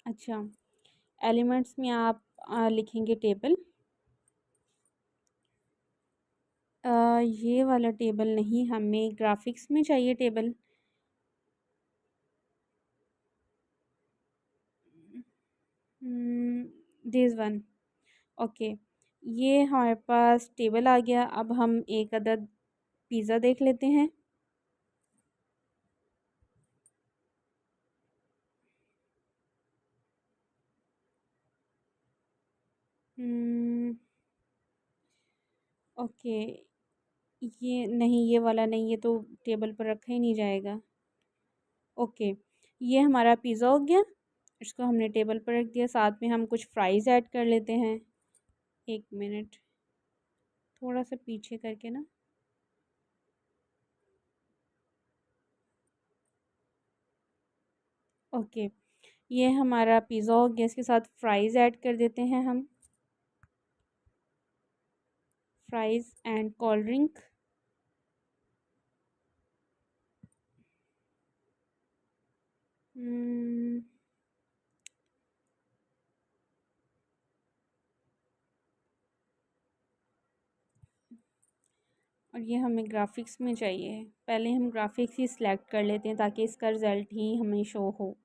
अच्छा, एलिमेंट्स में आप लिखेंगे टेबल। ये वाला टेबल नहीं, हमें ग्राफिक्स में चाहिए टेबल। This one, okay. ये हमारे पास टेबल आ गया। अब हम एक अदद पिज़्ज़ा देख लेते हैं। ओके, ये नहीं, ये वाला नहीं, ये तो टेबल पर रखा ही नहीं जाएगा। ओके, ये हमारा पिज़्ज़ा हो गया। इसको हमने टेबल पर रख दिया। साथ में हम कुछ फ्राइज़ ऐड कर लेते हैं। एक मिनट, थोड़ा सा पीछे करके ना। ओके, ये हमारा पिज़्ज़ा हो गया। इसके साथ फ्राइज़ ऐड कर देते हैं हम। Fries and cold drink. और ये हमें ग्राफिक्स में चाहिए। पहले हम ग्राफिक्स ही सिलेक्ट कर लेते हैं ताकि इसका रिज़ल्ट ही हमें शो हो।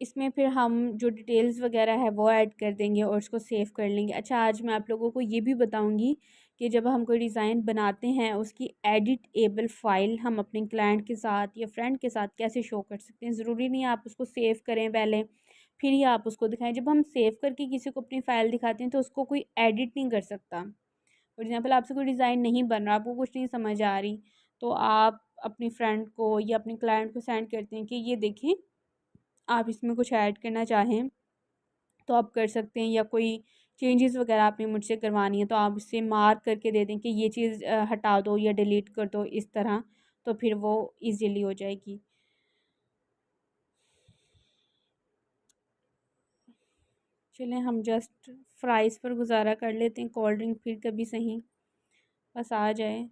इसमें फिर हम जो डिटेल्स वगैरह है वो ऐड कर देंगे और उसको सेव कर लेंगे। अच्छा, आज मैं आप लोगों को ये भी बताऊंगी कि जब हम कोई डिज़ाइन बनाते हैं उसकी एडिटेबल फ़ाइल हम अपने क्लाइंट के साथ या फ्रेंड के साथ कैसे शो कर सकते हैं। ज़रूरी नहीं है आप उसको सेव करें पहले फिर ही आप उसको दिखाएं। जब हम सेव करके किसी को अपनी फ़ाइल दिखाते हैं तो उसको कोई एडिट नहीं कर सकता। फॉर एग्ज़ाम्पल आपसे कोई डिज़ाइन नहीं बन रहा, आपको कुछ नहीं समझ आ रही, तो आप अपनी फ्रेंड को या अपने क्लाइंट को सेंड करते हैं कि ये देखें, आप इसमें कुछ ऐड करना चाहें तो आप कर सकते हैं, या कोई चेंजेस वगैरह आपने मुझसे करवानी है तो आप इससे मार्क करके दे दें कि ये चीज़ हटा दो या डिलीट कर दो इस तरह, तो फिर वो इजीली हो जाएगी। चलें हम जस्ट फ्राइज़ पर गुजारा कर लेते हैं, कोल्ड ड्रिंक फिर कभी सही बस आ जाए।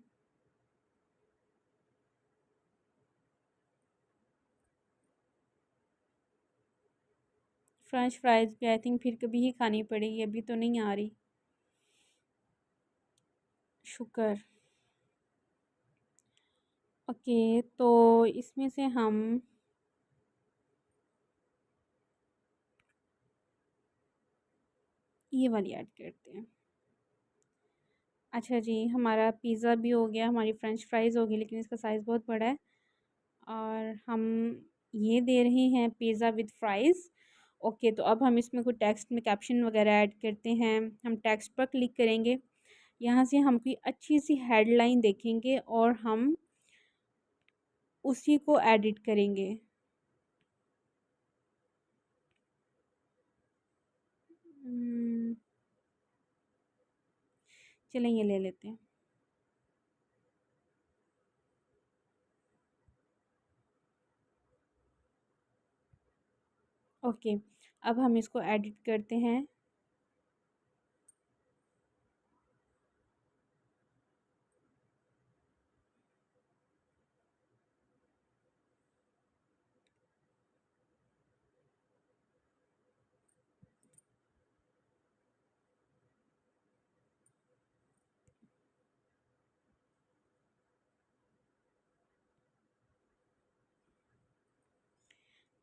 फ्रेंच फ्राइज़ भी आई थिंक फिर कभी ही खानी पड़ेगी, अभी तो नहीं आ रही। शुक्र। ओके, तो इसमें से हम ये वाली ऐड करते हैं। अच्छा जी, हमारा पिज़्ज़ा भी हो गया, हमारी फ़्रेंच फ्राइज़ हो गई, लेकिन इसका साइज़ बहुत बड़ा है। और हम ये दे रहे हैं पिज़्ज़ा विद फ्राइज़। ओके, तो अब हम इसमें कोई टेक्स्ट में कैप्शन वगैरह ऐड करते हैं। हम टेक्स्ट पर क्लिक करेंगे, यहाँ से हम कोई अच्छी सी हेडलाइन देखेंगे और हम उसी को एडिट करेंगे। चलें ये ले लेते हैं। ओके, अब हम इसको एडिट करते हैं।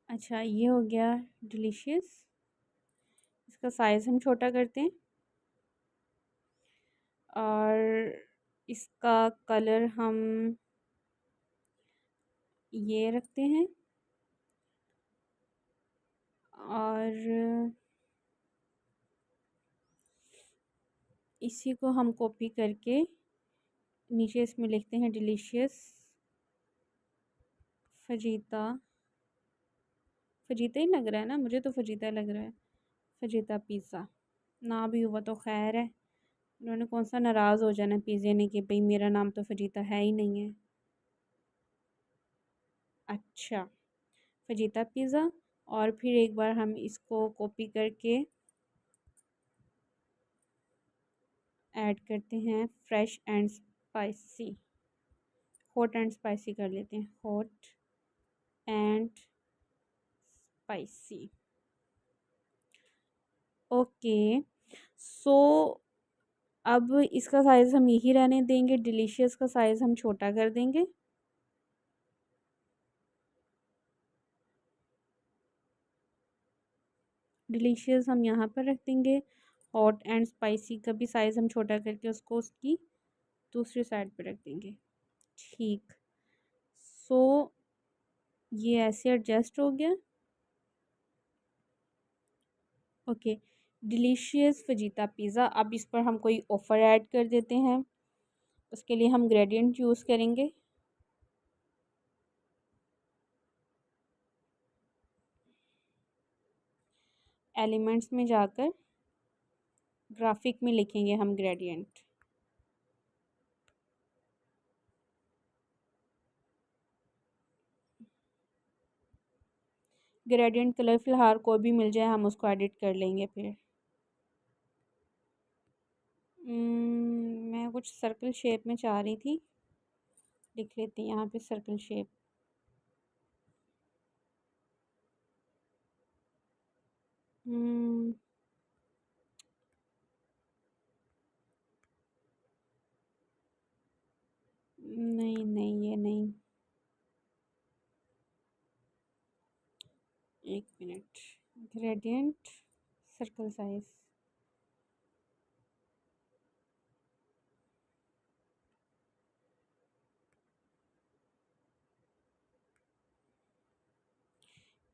अच्छा, ये हो गया डिलीशियस। इसका साइज़ हम छोटा करते हैं और इसका कलर हम ये रखते हैं और इसी को हम कॉपी करके नीचे इसमें लिखते हैं डिलीशियस फजीता। फजीता ही लग रहा है ना, मुझे तो फजीता लग रहा है। फजीता पिज़्ज़ा ना भी हुआ तो खैर है, उन्होंने कौन सा नाराज़ हो जाना पिज़्ज़े ने कि भाई मेरा नाम तो फजीता है ही नहीं है। अच्छा, फजीता पिज़्ज़ा। और फिर एक बार हम इसको कॉपी करके ऐड करते हैं fresh and spicy. Hot and spicy कर लेते हैं, हॉट एंड स्पाइसी। ओके, सो अब इसका साइज़ हम यही रहने देंगे, डिलीशियस का साइज़ हम छोटा कर देंगे। डिलीशियस हम यहाँ पर रख देंगे, हॉट एंड स्पाइसी का भी साइज़ हम छोटा करके उसको उसकी दूसरी साइड पे रख देंगे। ठीक, सो ये ऐसे एडजस्ट हो गया। Okay, delicious fajita pizza. अब इस पर हम कोई ऑफ़र ऐड कर देते हैं, उसके लिए हम ग्रेडियंट यूज़ करेंगे। एलिमेंट्स में जाकर ग्राफिक में लिखेंगे हम ग्रेडियंट। ग्रेडियंट कलर फ़िलहाल कोई भी मिल जाए हम उसको एडिट कर लेंगे फिर। मैं कुछ सर्कल शेप में चाह रही थी, लिख लेती हैं यहाँ पे सर्कल शेप। नहीं नहीं, ये नहीं, एक मिनट। Gradient circle size.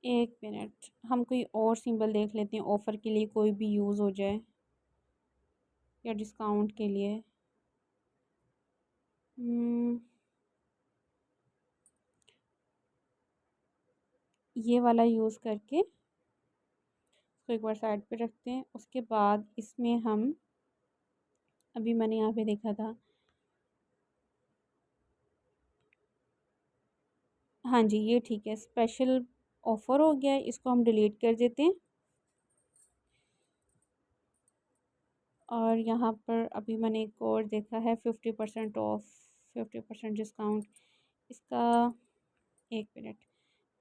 एक मिनट, हम कोई और सिंबल देख लेते हैं ऑफ़र के लिए, कोई भी यूज़ हो जाए या डिस्काउंट के लिए। हम्म, ये वाला यूज़ करके इसको एक बार साइड पे रखते हैं। उसके बाद इसमें हम, अभी मैंने यहाँ पे देखा था, हाँ जी ये ठीक है, स्पेशल ऑफ़र हो गया है, इसको हम डिलीट कर देते हैं। और यहाँ पर अभी मैंने एक और देखा है 50% ऑफ, 50% डिस्काउंट इसका। एक मिनट,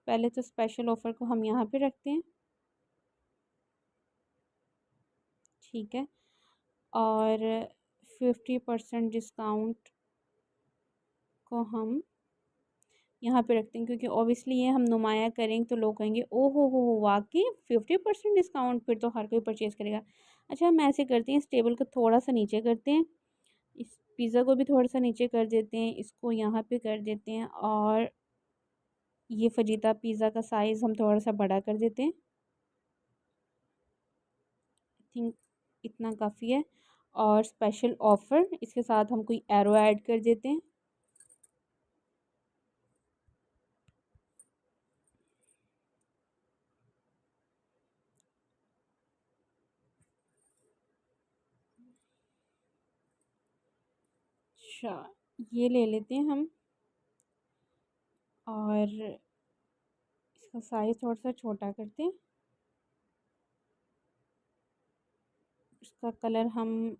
पहले तो स्पेशल ऑफ़र को हम यहाँ पे रखते हैं, ठीक है। और 50% डिस्काउंट को हम यहाँ पे रखते हैं, क्योंकि ऑब्वियसली ये हम नुमाया करेंगे तो लोग कहेंगे ओ हो वाकई 50% डिस्काउंट, फिर तो हर कोई परचेज़ करेगा। अच्छा हम ऐसे करते हैं, इस टेबल को थोड़ा सा नीचे करते हैं, इस पिज़्ज़ा को भी थोड़ा सा नीचे कर देते हैं, इसको यहाँ पे कर देते हैं, और ये फजीता पिज़्ज़ा का साइज़ हम थोड़ा सा बड़ा कर देते हैं। आई थिंक इतना काफ़ी है। और स्पेशल ऑफ़र इसके साथ हम कोई एरो ऐड कर देते हैं। अच्छा ये ले लेते हैं हम, और इसका साइज़ थोड़ा सा छोटा करते हैं। इसका कलर हम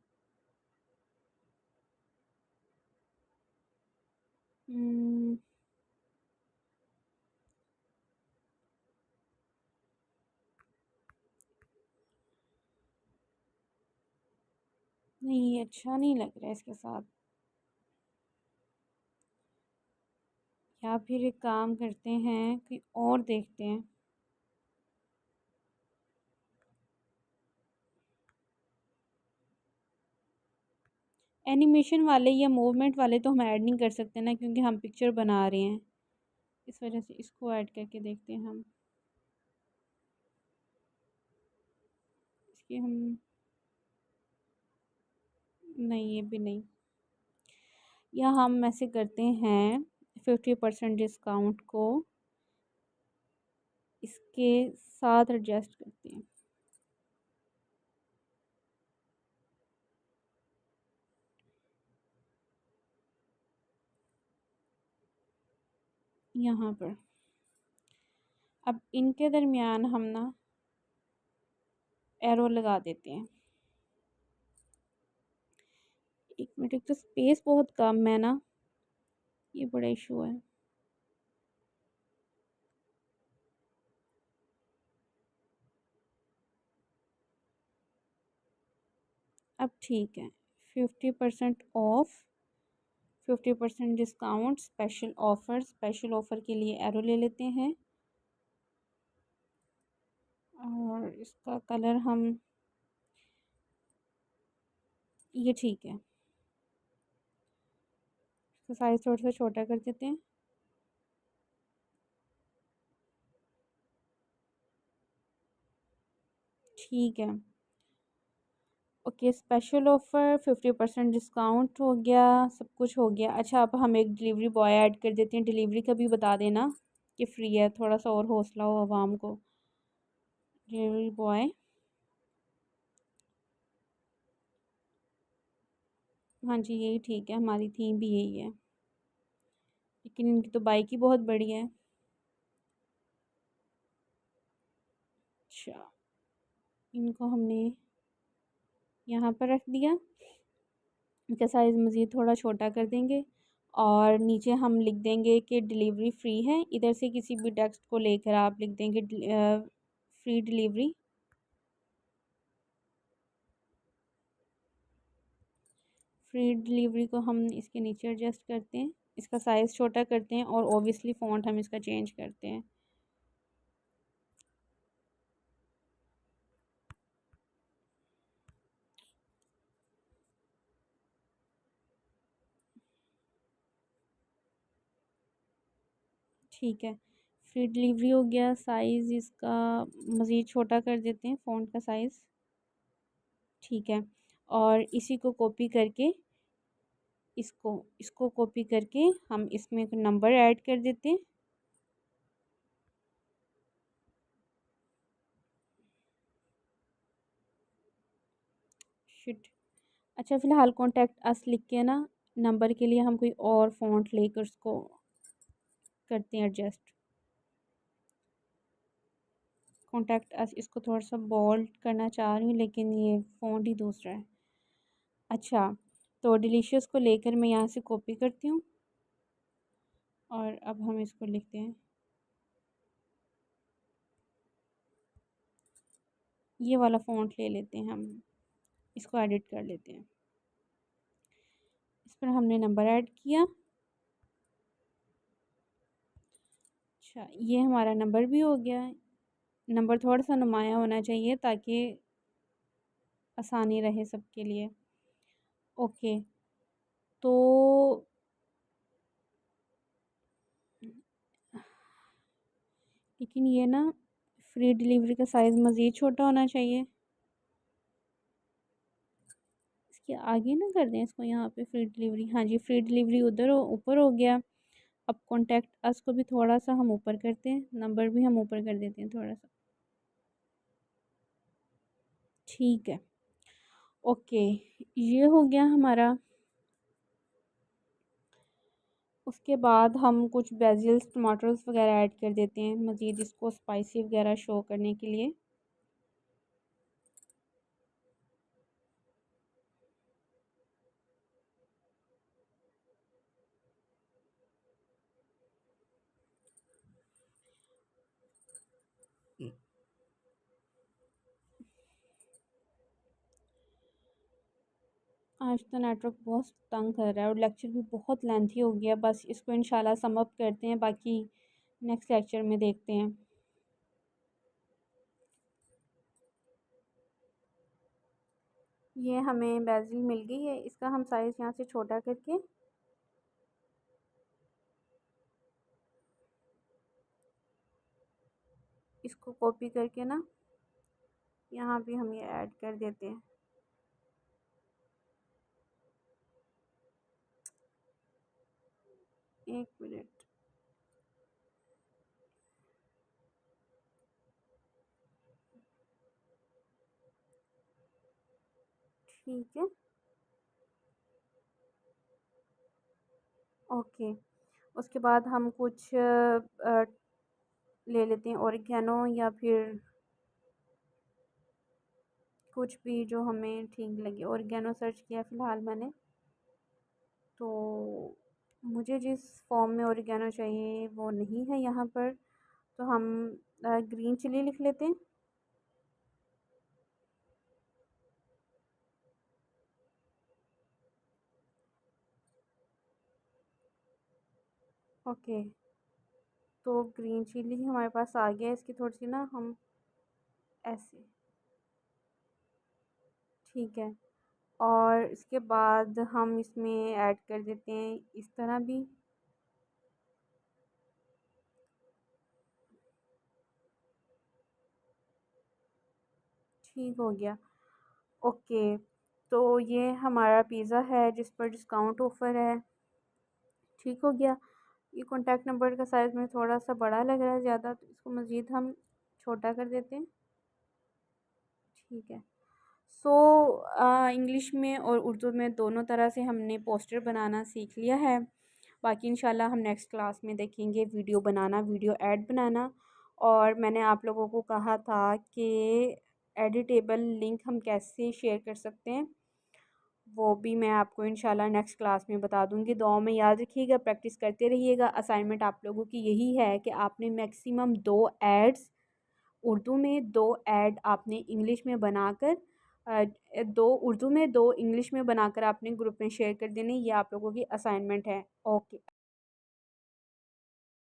नहीं, अच्छा नहीं लग रहा है इसके साथ। या फिर एक काम करते हैं कि और देखते हैं। एनिमेशन वाले या मूवमेंट वाले तो हम ऐड नहीं कर सकते ना, क्योंकि हम पिक्चर बना रहे हैं, इस वजह से इसको ऐड करके देखते हैं हम। इसकी हम, नहीं ये भी नहीं, या हम ऐसे करते हैं 50% डिस्काउंट को इसके साथ एडजस्ट करते हैं, यहाँ पर। अब इनके दरमियान हम ना एरो लगा देते हैं। एक मिनट, एक तो स्पेस बहुत कम है ना, ये बड़ा इशू है। अब ठीक है, 50% of, 50% discount, special offer, special offer के लिए एरो ले लेते हैं। और इसका कलर हम, ये ठीक है, इसका साइज़ थोड़ा सा छोटा कर देते हैं। ठीक है, ओके, स्पेशल ऑफ़र, 50% डिस्काउंट हो गया, सब कुछ हो गया। अच्छा अब हम एक डिलीवरी बॉय ऐड कर देते हैं, डिलीवरी का भी बता देना कि फ्री है, थोड़ा सा और हौसला हो आवाम को। डिलीवरी बॉय, हाँ जी यही ठीक है, हमारी थीम भी यही है, लेकिन इनकी तो बाइक ही बहुत बड़ी है। अच्छा, इनको हमने यहाँ पर रख दिया, इनका साइज़ मज़ीद थोड़ा छोटा कर देंगे, और नीचे हम लिख देंगे कि डिलीवरी फ्री है। इधर से किसी भी टेक्स्ट को लेकर आप लिख देंगे फ्री डिलीवरी। फ्री डिलीवरी को हम इसके नीचे एडजस्ट करते हैं, इसका साइज़ छोटा करते हैं, और ओबियसली फ़ॉन्ट हम इसका चेंज करते हैं। ठीक है, फ्री डिलीवरी हो गया, साइज़ इसका मज़ीद छोटा कर देते हैं, फ़ॉन्ट का साइज़, ठीक है। और इसी को कॉपी करके इसको इसको कॉपी करके हम इसमें एक नंबर ऐड कर देते हैं। शिट। अच्छा, फ़िलहाल कॉन्टैक्ट अस लिख के ना नंबर के लिए हम कोई और फ़ॉन्ट लेकर उसको करते हैं एडजस्ट। कॉन्टैक्ट अस इसको थोड़ा सा बोल्ड करना चाह रही हूँ, लेकिन ये फ़ॉन्ट ही दूसरा है। अच्छा, तो डिलीशियस को लेकर मैं यहाँ से कॉपी करती हूँ और अब हम इसको लिखते हैं। ये वाला फ़ॉन्ट ले लेते हैं हम, इसको एडिट कर लेते हैं। इस पर हमने नंबर ऐड किया। अच्छा, ये हमारा नंबर भी हो गया। नंबर थोड़ा सा नुमाया होना चाहिए ताकि आसानी रहे सबके लिए। ओके, तो लेकिन ये ना फ्री डिलीवरी का साइज़ मज़ीद छोटा होना चाहिए। इसके आगे ना कर दें इसको, यहाँ पे फ्री डिलीवरी, हाँ जी, फ्री डिलीवरी उधर ऊपर हो गया। अब कॉन्टैक्ट अस को भी थोड़ा सा हम ऊपर करते हैं, नंबर भी हम ऊपर कर देते हैं थोड़ा सा। ठीक है, ओके, ये हो गया हमारा। उसके बाद हम कुछ बेसिल्स टमाटर्स वगैरह ऐड कर देते हैं मज़ीद, इसको स्पाइसी वगैरह शो करने के लिए। आज तो नेटवर्क बहुत तंग कर रहा है और लेक्चर भी बहुत लेंथी हो गया। बस इसको इंशाल्लाह सम अप करते हैं, बाकी नेक्स्ट लेक्चर में देखते हैं। ये हमें बेसिल मिल गई है, इसका हम साइज़ यहाँ से छोटा करके इसको कॉपी करके ना यहाँ भी हम ये ऐड कर देते हैं। एक मिनट, ठीक है, ओके। उसके बाद हम कुछ ले लेते हैं ऑरिगेनो, या फिर कुछ भी जो हमें ठीक लगे। ऑरिगेनो सर्च किया फ़िलहाल मैंने, तो मुझे जिस फॉर्म में ऑरिगेनो चाहिए वो नहीं है यहाँ पर, तो हम ग्रीन चिली लिख लेते हैं। ओके, तो ग्रीन चिली हमारे पास आ गया। इसकी थोड़ी सी ना हम ऐसे, ठीक है, और इसके बाद हम इसमें ऐड कर देते हैं इस तरह भी। ठीक हो गया, ओके। तो ये हमारा पिज़्ज़ा है जिस पर डिस्काउंट ऑफ़र है। ठीक हो गया। ये कॉन्टैक्ट नंबर का साइज़ में थोड़ा सा बड़ा लग रहा है ज़्यादा, तो इसको मज़ीद हम छोटा कर देते हैं। ठीक है। सो इंग्लिश में और उर्दू में दोनों तरह से हमने पोस्टर बनाना सीख लिया है। बाकी इंशाल्लाह हम नेक्स्ट क्लास में देखेंगे वीडियो बनाना, वीडियो ऐड बनाना। और मैंने आप लोगों को कहा था कि एडिटेबल लिंक हम कैसे शेयर कर सकते हैं, वो भी मैं आपको इंशाल्लाह नेक्स्ट क्लास में बता दूंगी। दुआओं में याद रखिएगा, प्रैक्टिस करते रहिएगा। असाइनमेंट आप लोगों की यही है कि आपने मैक्सिमम 2 एड्स उर्दू में, 2 ऐड आपने इंग्लिश में बनाकर, 2 उर्दू में 2 इंग्लिश में बनाकर आपने ग्रुप में शेयर कर देने। ये आप लोगों की असाइनमेंट है। ओके।